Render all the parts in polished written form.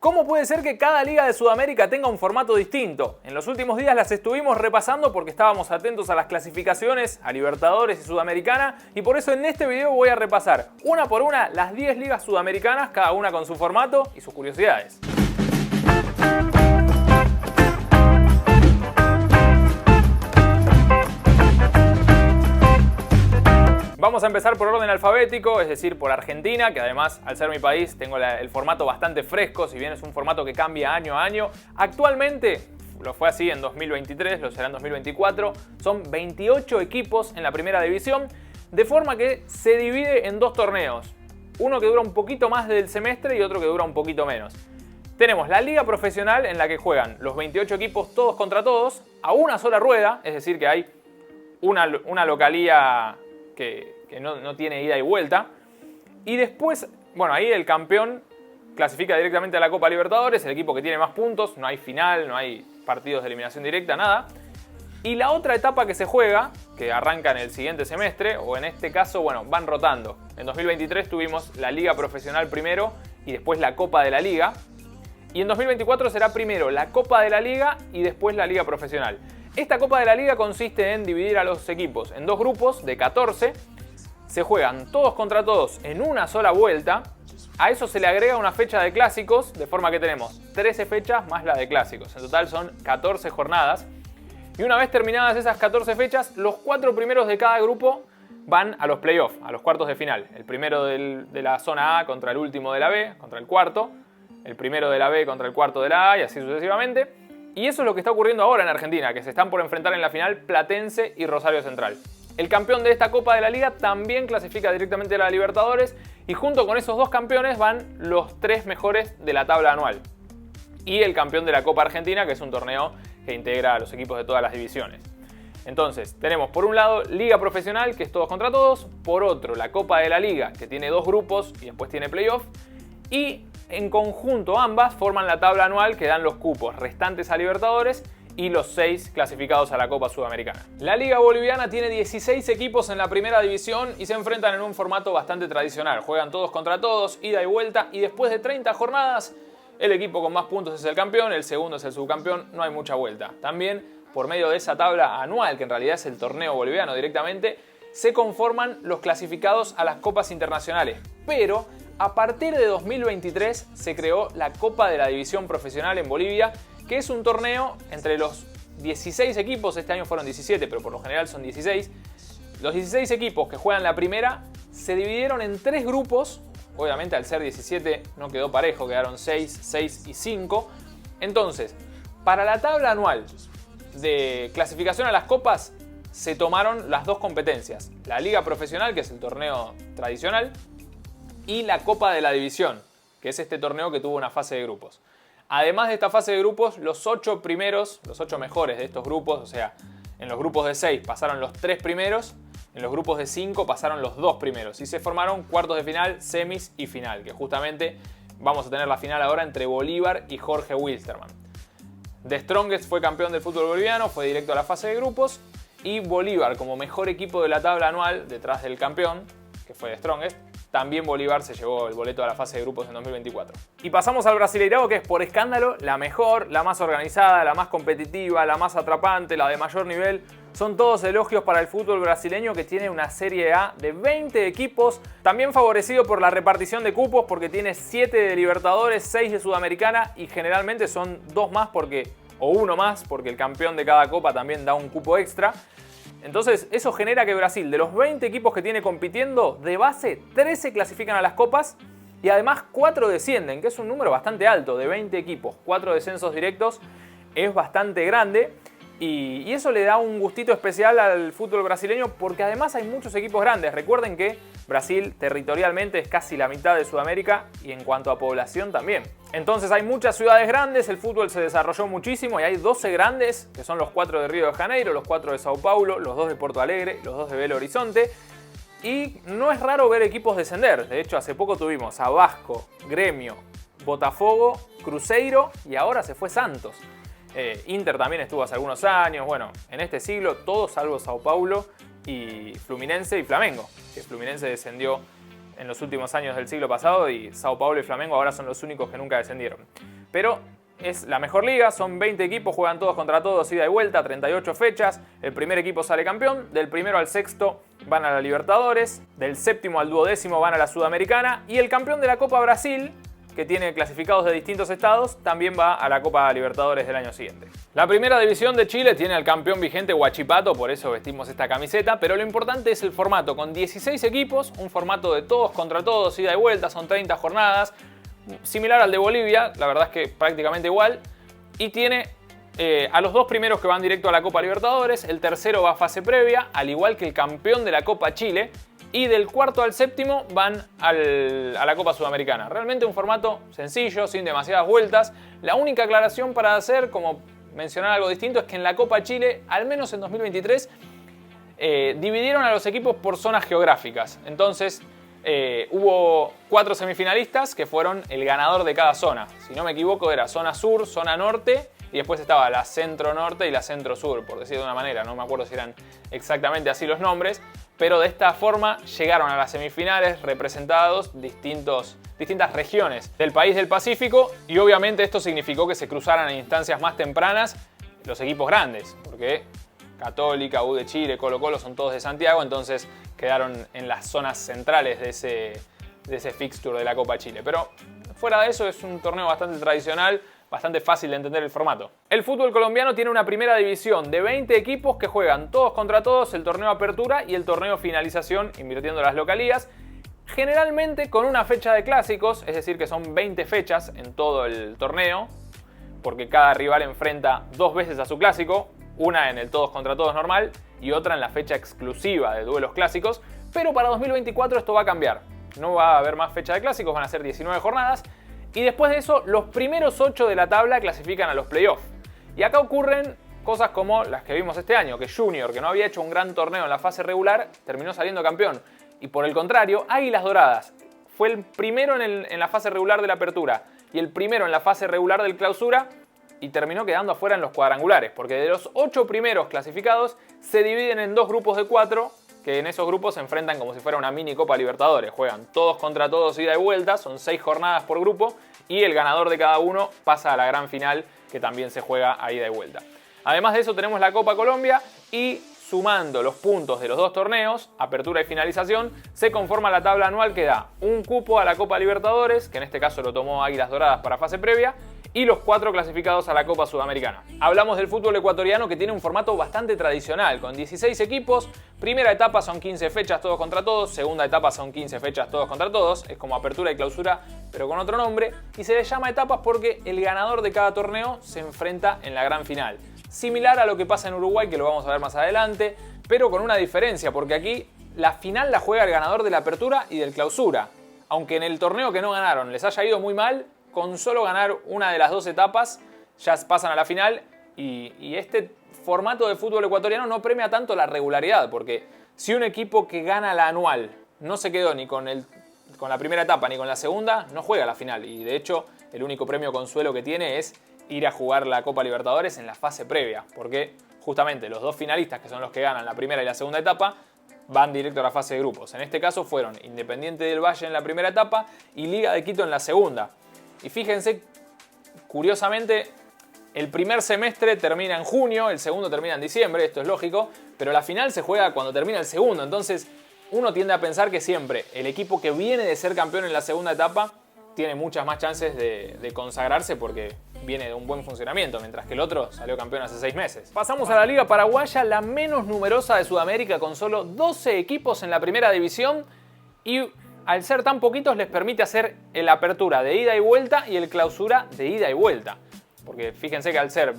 ¿Cómo puede ser que cada liga de Sudamérica tenga un formato distinto? En los últimos días las estuvimos repasando porque estábamos atentos a las clasificaciones, a Libertadores y Sudamericana, y por eso en este video voy a repasar una por una las 10 ligas sudamericanas, cada una con su formato y sus curiosidades. Vamos a empezar por orden alfabético, es decir, por Argentina, que además, al ser mi país, tengo el formato bastante fresco, si bien es un formato que cambia año a año. Actualmente, lo fue así en 2023, lo será en 2024, son 28 equipos en la primera división, de forma que se divide en dos torneos. Uno que dura un poquito más del semestre y otro que dura un poquito menos. Tenemos la liga profesional en la que juegan los 28 equipos todos contra todos, a una sola rueda, es decir, que hay una localía que no tiene ida y vuelta. Y después, bueno, ahí el campeón clasifica directamente a la Copa Libertadores, el equipo que tiene más puntos, no hay final, no hay partidos de eliminación directa, nada. Y la otra etapa que se juega, que arranca en el siguiente semestre, o en este caso, bueno, van rotando. En 2023 tuvimos la Liga Profesional primero y después la Copa de la Liga. Y en 2024 será primero la Copa de la Liga y después la Liga Profesional. Esta Copa de la Liga consiste en dividir a los equipos en dos grupos de 14. Se juegan todos contra todos en una sola vuelta. A eso se le agrega una fecha de clásicos, de forma que tenemos 13 fechas más la de clásicos. En total son 14 jornadas. Y una vez terminadas esas 14 fechas, los 4 primeros de cada grupo van a los playoffs, a los cuartos de final. El primero de la zona A contra el último de la B, contra el cuarto. El primero de la B contra el cuarto de la A y así sucesivamente. Y eso es lo que está ocurriendo ahora en Argentina, que se están por enfrentar en la final Platense y Rosario Central. El campeón de esta Copa de la Liga también clasifica directamente a la Libertadores y junto con esos dos campeones van los 3 mejores de la tabla anual. Y el campeón de la Copa Argentina, que es un torneo que integra a los equipos de todas las divisiones. Entonces, tenemos por un lado Liga Profesional, que es todos contra todos, por otro la Copa de la Liga, que tiene 2 grupos y después tiene playoff, y en conjunto ambas forman la tabla anual que dan los cupos restantes a Libertadores y los 6 clasificados a la Copa Sudamericana. La Liga Boliviana tiene 16 equipos en la primera división y se enfrentan en un formato bastante tradicional. Juegan todos contra todos, ida y vuelta, y después de 30 jornadas, el equipo con más puntos es el campeón, el segundo es el subcampeón, no hay mucha vuelta. También, por medio de esa tabla anual, que en realidad es el torneo boliviano directamente, se conforman los clasificados a las copas internacionales. Pero a partir de 2023 se creó la Copa de la División Profesional en Bolivia, que es un torneo entre los 16 equipos, este año fueron 17, pero por lo general son 16. Los 16 equipos que juegan la primera se dividieron en 3 grupos, obviamente al ser 17 no quedó parejo, quedaron 6, 6 y 5. Entonces, para la tabla anual de clasificación a las copas se tomaron las dos competencias, la Liga Profesional, que es el torneo tradicional, y la Copa de la División, que es este torneo que tuvo una fase de grupos. Además de esta fase de grupos, los 8 primeros, los 8 mejores de estos grupos, o sea, en los grupos de 6 pasaron los 3 primeros, en los grupos de 5 pasaron los 2 primeros y se formaron cuartos de final, semis y final, que justamente vamos a tener la final ahora entre Bolívar y Jorge Wilstermann. The Strongest fue campeón del fútbol boliviano, fue directo a la fase de grupos, y Bolívar, como mejor equipo de la tabla anual, detrás del campeón, que fue The Strongest, también Bolívar se llevó el boleto a la fase de grupos en 2024. Y pasamos al Brasileirao, que es por escándalo la mejor, la más organizada, la más competitiva, la más atrapante, la de mayor nivel. Son todos elogios para el fútbol brasileño, que tiene una Serie A de 20 equipos, también favorecido por la repartición de cupos porque tiene 7 de Libertadores, 6 de Sudamericana y generalmente son 2 más o 1 más porque el campeón de cada copa también da un cupo extra. Entonces eso genera que Brasil, de los 20 equipos que tiene compitiendo, de base 13 clasifican a las copas y además 4 descienden, que es un número bastante alto, de 20 equipos, 4 descensos directos, es bastante grande y eso le da un gustito especial al fútbol brasileño porque además hay muchos equipos grandes. Recuerden que Brasil territorialmente es casi la mitad de Sudamérica y en cuanto a población también. Entonces hay muchas ciudades grandes, el fútbol se desarrolló muchísimo y hay 12 grandes, que son los 4 de Río de Janeiro, los 4 de Sao Paulo, los 2 de Porto Alegre, los 2 de Belo Horizonte. Y no es raro ver equipos descender. De hecho, hace poco tuvimos a Vasco, Gremio, Botafogo, Cruzeiro y ahora se fue Santos. Inter también estuvo hace algunos años. Bueno, en este siglo todos salvo Sao Paulo y Fluminense y Flamengo, que Fluminense descendió en los últimos años del siglo pasado y Sao Paulo y Flamengo ahora son los únicos que nunca descendieron. pero es la mejor liga, son 20 equipos, juegan todos contra todos, ida y vuelta, 38 fechas, el primer equipo sale campeón, del primero al sexto van a la Libertadores, del séptimo al duodécimo van a la Sudamericana, y el campeón de la Copa Brasil, que tiene clasificados de distintos estados, también va a la Copa Libertadores del año siguiente. La primera división de Chile tiene al campeón vigente Huachipato, por eso vestimos esta camiseta, pero lo importante es el formato, con 16 equipos, un formato de todos contra todos, ida y vuelta, son 30 jornadas, similar al de Bolivia, la verdad es que prácticamente igual, y tiene a los dos primeros que van directo a la Copa Libertadores, el tercero va a fase previa, al igual que el campeón de la Copa Chile, y del cuarto al séptimo van a la Copa Sudamericana. Realmente un formato sencillo, sin demasiadas vueltas. La única aclaración para hacer, como mencionar algo distinto, es que en la Copa Chile, al menos en 2023, dividieron a los equipos por zonas geográficas. Entonces hubo 4 semifinalistas que fueron el ganador de cada zona. Si no me equivoco era zona sur, zona norte, y después estaba la centro norte y la centro sur, por decir de una manera. No me acuerdo si eran exactamente así los nombres, pero de esta forma llegaron a las semifinales representados distintas regiones del país del Pacífico, y obviamente esto significó que se cruzaran en instancias más tempranas los equipos grandes, porque Católica, U de Chile, Colo-Colo son todos de Santiago, entonces quedaron en las zonas centrales de ese fixture de la Copa Chile. Pero fuera de eso es un torneo bastante tradicional, bastante fácil de entender el formato. El fútbol colombiano tiene una primera división de 20 equipos que juegan todos contra todos el torneo Apertura y el torneo Finalización, invirtiendo las localías, generalmente con una fecha de clásicos, es decir que son 20 fechas en todo el torneo, porque cada rival enfrenta 2 veces a su clásico, una en el todos contra todos normal y otra en la fecha exclusiva de duelos clásicos, pero para 2024 esto va a cambiar. No va a haber más fecha de clásicos, van a ser 19 jornadas, y después de eso los primeros 8 de la tabla clasifican a los playoffs. Y acá ocurren cosas como las que vimos este año, que Junior, que no había hecho un gran torneo en la fase regular, terminó saliendo campeón. Y por el contrario, Águilas Doradas fue el primero en la fase regular de la Apertura y el primero en la fase regular del Clausura, y terminó quedando afuera en los cuadrangulares, porque de los 8 primeros clasificados se dividen en 2 grupos de 4, que en esos grupos se enfrentan como si fuera una mini Copa Libertadores. Juegan todos contra todos, ida y vuelta, son 6 jornadas por grupo, y el ganador de cada uno pasa a la gran final, que también se juega a ida y vuelta. Además de eso tenemos la Copa Colombia, y sumando los puntos de los 2 torneos, Apertura y Finalización, se conforma la tabla anual que da un cupo a la Copa Libertadores, que en este caso lo tomó Águilas Doradas para fase previa, y los 4 clasificados a la Copa Sudamericana. Hablamos del fútbol ecuatoriano, que tiene un formato bastante tradicional, con 16 equipos. Primera etapa son 15 fechas todos contra todos, segunda etapa son 15 fechas todos contra todos, es como Apertura y Clausura pero con otro nombre, y se les llama etapas porque el ganador de cada torneo se enfrenta en la gran final. Similar a lo que pasa en Uruguay, que lo vamos a ver más adelante, pero con una diferencia, porque aquí la final la juega el ganador de la Apertura y del Clausura. Aunque en el torneo que no ganaron les haya ido muy mal, con solo ganar una de las 2 etapas ya pasan a la final, y este formato de fútbol ecuatoriano no premia tanto la regularidad, porque si un equipo que gana la anual no se quedó ni con la primera etapa ni con la segunda, no juega la final, y de hecho el único premio consuelo que tiene es ir a jugar la Copa Libertadores en la fase previa, porque justamente los 2 finalistas, que son los que ganan la primera y la segunda etapa, van directo a la fase de grupos. En este caso fueron Independiente del Valle en la primera etapa y Liga de Quito en la segunda. Y fíjense, curiosamente, el primer semestre termina en junio, el segundo termina en diciembre, esto es lógico, pero la final se juega cuando termina el segundo. Entonces uno tiende a pensar que siempre el equipo que viene de ser campeón en la segunda etapa tiene muchas más chances de consagrarse, porque viene de un buen funcionamiento, mientras que el otro salió campeón hace 6 meses. Pasamos a la Liga Paraguaya, la menos numerosa de Sudamérica, con solo 12 equipos en la primera división, y al ser tan poquitos les permite hacer el Apertura de ida y vuelta y el Clausura de ida y vuelta. Porque fíjense que al ser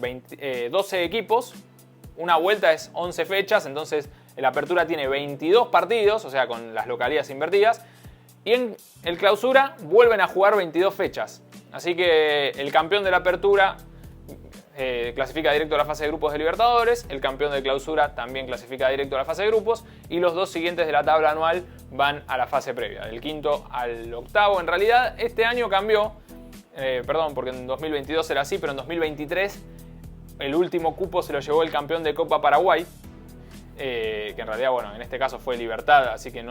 12 equipos, una vuelta es 11 fechas, entonces el Apertura tiene 22 partidos, o sea, con las localías invertidas, y en el Clausura vuelven a jugar 22 fechas. Así que el campeón de la Apertura clasifica directo a la fase de grupos de Libertadores, el campeón de Clausura también clasifica directo a la fase de grupos, y los 2 siguientes de la tabla anual van a la fase previa, del quinto al octavo. En realidad este año cambió, porque en 2022 era así, pero en 2023 el último cupo se lo llevó el campeón de Copa Paraguay, que en realidad, bueno, en este caso fue Libertad, así que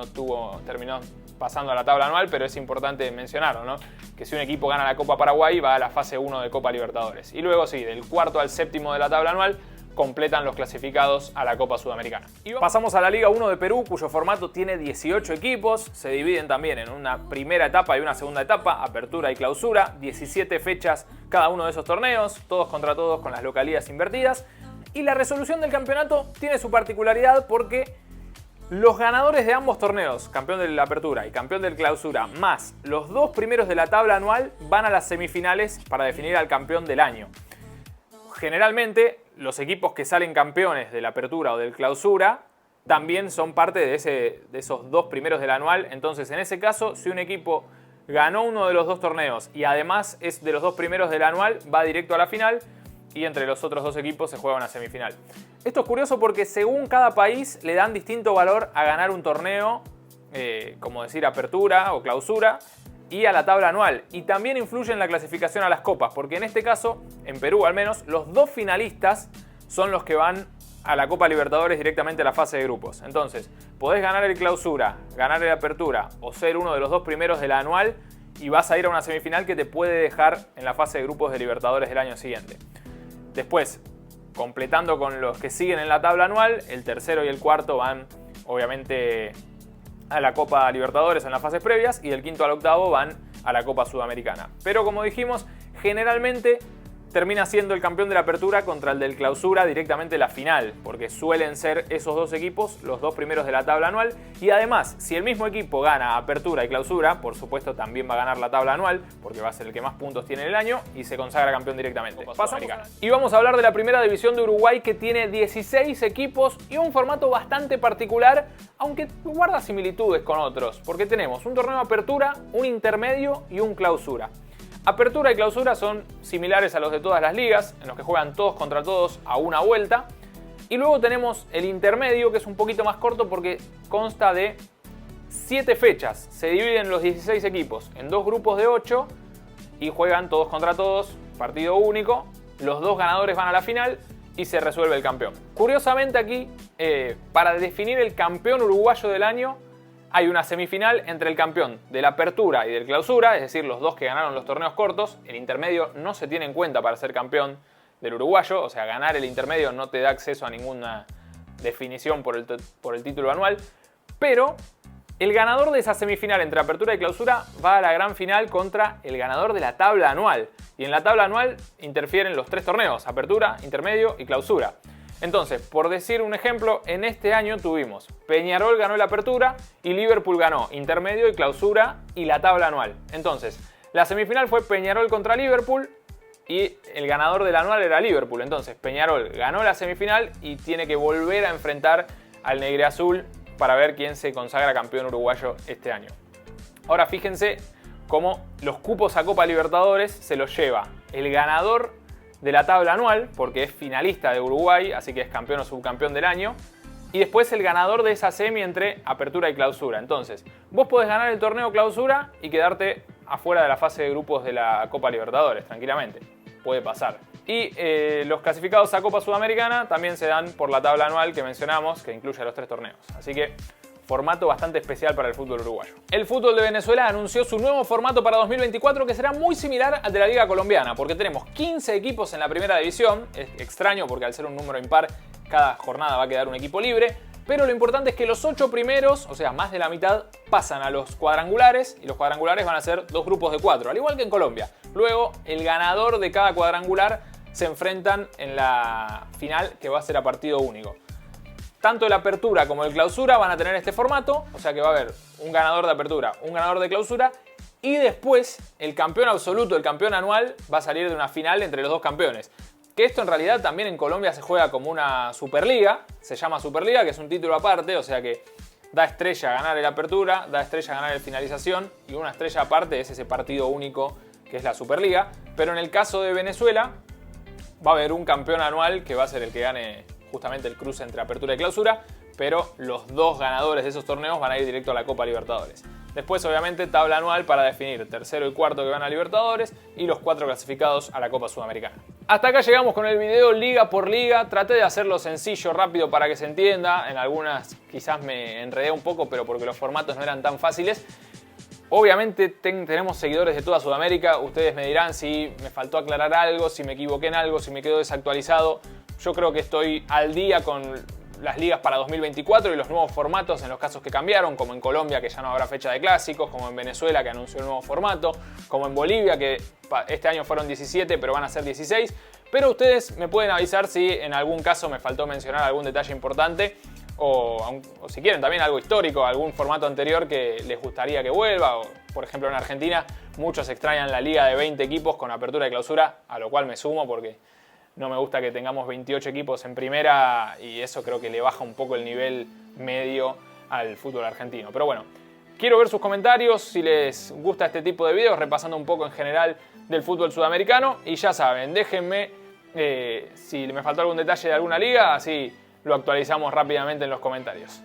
terminó pasando a la tabla anual, pero es importante mencionarlo, ¿no? Que si un equipo gana la Copa Paraguay, va a la fase 1 de Copa Libertadores. Y luego sí, del cuarto al séptimo de la tabla anual, completan los clasificados a la Copa Sudamericana. Y pasamos a la Liga 1 de Perú, cuyo formato tiene 18 equipos. Se dividen también en una primera etapa y una segunda etapa, apertura y clausura. 17 fechas cada uno de esos torneos, todos contra todos con las localías invertidas. Y la resolución del campeonato tiene su particularidad porque los ganadores de ambos torneos, campeón de la apertura y campeón del clausura, más los dos primeros de la tabla anual, van a las semifinales para definir al campeón del año. Generalmente, los equipos que salen campeones de la apertura o del clausura también son parte de esos dos primeros del anual. Entonces, en ese caso, si un equipo ganó uno de los dos torneos y además es de los dos primeros del anual, va directo a la final y entre los otros dos equipos se juega una semifinal. Esto es curioso porque según cada país le dan distinto valor a ganar un torneo, como decir apertura o clausura, y a la tabla anual. Y también influye en la clasificación a las copas, porque en este caso, en Perú al menos, los dos finalistas son los que van a la Copa Libertadores directamente a la fase de grupos. Entonces, podés ganar el clausura, ganar el apertura o ser uno de los dos primeros de la anual y vas a ir a una semifinal que te puede dejar en la fase de grupos de Libertadores del año siguiente. Después, completando con los que siguen en la tabla anual, el tercero y el cuarto van, obviamente, a la Copa Libertadores en las fases previas y del quinto al octavo van a la Copa Sudamericana. Pero como dijimos, generalmente termina siendo el campeón de la apertura contra el del clausura directamente la final, porque suelen ser esos dos equipos los dos primeros de la tabla anual. Y además, si el mismo equipo gana apertura y clausura, por supuesto también va a ganar la tabla anual, porque va a ser el que más puntos tiene en el año y se consagra campeón directamente. Y vamos a hablar de la primera división de Uruguay, que tiene 16 equipos y un formato bastante particular, aunque guarda similitudes con otros, porque tenemos un torneo de apertura, un intermedio y un clausura. Apertura y clausura son similares a los de todas las ligas, en los que juegan todos contra todos a una vuelta. Y luego tenemos el intermedio, que es un poquito más corto porque consta de 7 fechas. Se dividen los 16 equipos en dos grupos de 8 y juegan todos contra todos, partido único. Los dos ganadores van a la final y se resuelve el campeón. Curiosamente aquí, para definir el campeón uruguayo del año, hay una semifinal entre el campeón de la apertura y del clausura, es decir, los dos que ganaron los torneos cortos. El intermedio no se tiene en cuenta para ser campeón del uruguayo, o sea, ganar el intermedio no te da acceso a ninguna definición por el título anual, pero el ganador de esa semifinal entre apertura y clausura va a la gran final contra el ganador de la tabla anual. Y en la tabla anual interfieren los tres torneos, apertura, intermedio y clausura. Entonces, por decir un ejemplo, en este año tuvimos Peñarol ganó la apertura y Liverpool ganó intermedio y clausura y la tabla anual. Entonces, la semifinal fue Peñarol contra Liverpool y el ganador del anual era Liverpool. Entonces, Peñarol ganó la semifinal y tiene que volver a enfrentar al negreazul para ver quién se consagra campeón uruguayo este año. Ahora fíjense cómo los cupos a Copa Libertadores se los lleva el ganador de la tabla anual, porque es finalista de Uruguay, así que es campeón o subcampeón del año, y después el ganador de esa semi entre apertura y clausura. Entonces, vos podés ganar el torneo clausura y quedarte afuera de la fase de grupos de la Copa Libertadores, tranquilamente. Puede pasar. Y los clasificados a Copa Sudamericana también se dan por la tabla anual que mencionamos, que incluye los tres torneos. Así que formato bastante especial para el fútbol uruguayo. El fútbol de Venezuela anunció su nuevo formato para 2024, que será muy similar al de la Liga Colombiana, porque tenemos 15 equipos en la primera división. Es extraño porque al ser un número impar, cada jornada va a quedar un equipo libre, pero lo importante es que los 8 primeros, o sea, más de la mitad, pasan a los cuadrangulares, y los cuadrangulares van a ser dos grupos de 4, al igual que en Colombia. Luego, el ganador de cada cuadrangular se enfrentan en la final, que va a ser a partido único. Tanto el apertura como el clausura van a tener este formato, o sea que va a haber un ganador de apertura, un ganador de clausura, y después el campeón absoluto, el campeón anual, va a salir de una final entre los dos campeones. Que esto en realidad también en Colombia se juega como una Superliga, se llama Superliga, que es un título aparte, o sea que da estrella a ganar el apertura, da estrella a ganar el finalización, y una estrella aparte es ese partido único que es la Superliga. Pero en el caso de Venezuela va a haber un campeón anual que va a ser el que gane justamente el cruce entre apertura y clausura, pero los dos ganadores de esos torneos van a ir directo a la Copa Libertadores. Después, obviamente, tabla anual para definir tercero y cuarto que van a Libertadores y los 4 clasificados a la Copa Sudamericana. Hasta acá llegamos con el video liga por liga. Traté de hacerlo sencillo, rápido para que se entienda. En algunas quizás me enredé un poco, pero porque los formatos no eran tan fáciles. Obviamente tenemos seguidores de toda Sudamérica. Ustedes me dirán si me faltó aclarar algo, si me equivoqué en algo, si me quedó desactualizado. Yo creo que estoy al día con las ligas para 2024 y los nuevos formatos en los casos que cambiaron, como en Colombia, que ya no habrá fecha de clásicos, como en Venezuela, que anunció el nuevo formato, como en Bolivia, que este año fueron 17 pero van a ser 16. Pero ustedes me pueden avisar si en algún caso me faltó mencionar algún detalle importante o si quieren también algo histórico, algún formato anterior que les gustaría que vuelva. O, por ejemplo, en Argentina muchos extrañan la liga de 20 equipos con apertura y clausura, a lo cual me sumo porque no me gusta que tengamos 28 equipos en primera y eso creo que le baja un poco el nivel medio al fútbol argentino. Pero bueno, quiero ver sus comentarios, si les gusta este tipo de videos, repasando un poco en general del fútbol sudamericano. Y ya saben, déjenme si me faltó algún detalle de alguna liga, así lo actualizamos rápidamente en los comentarios.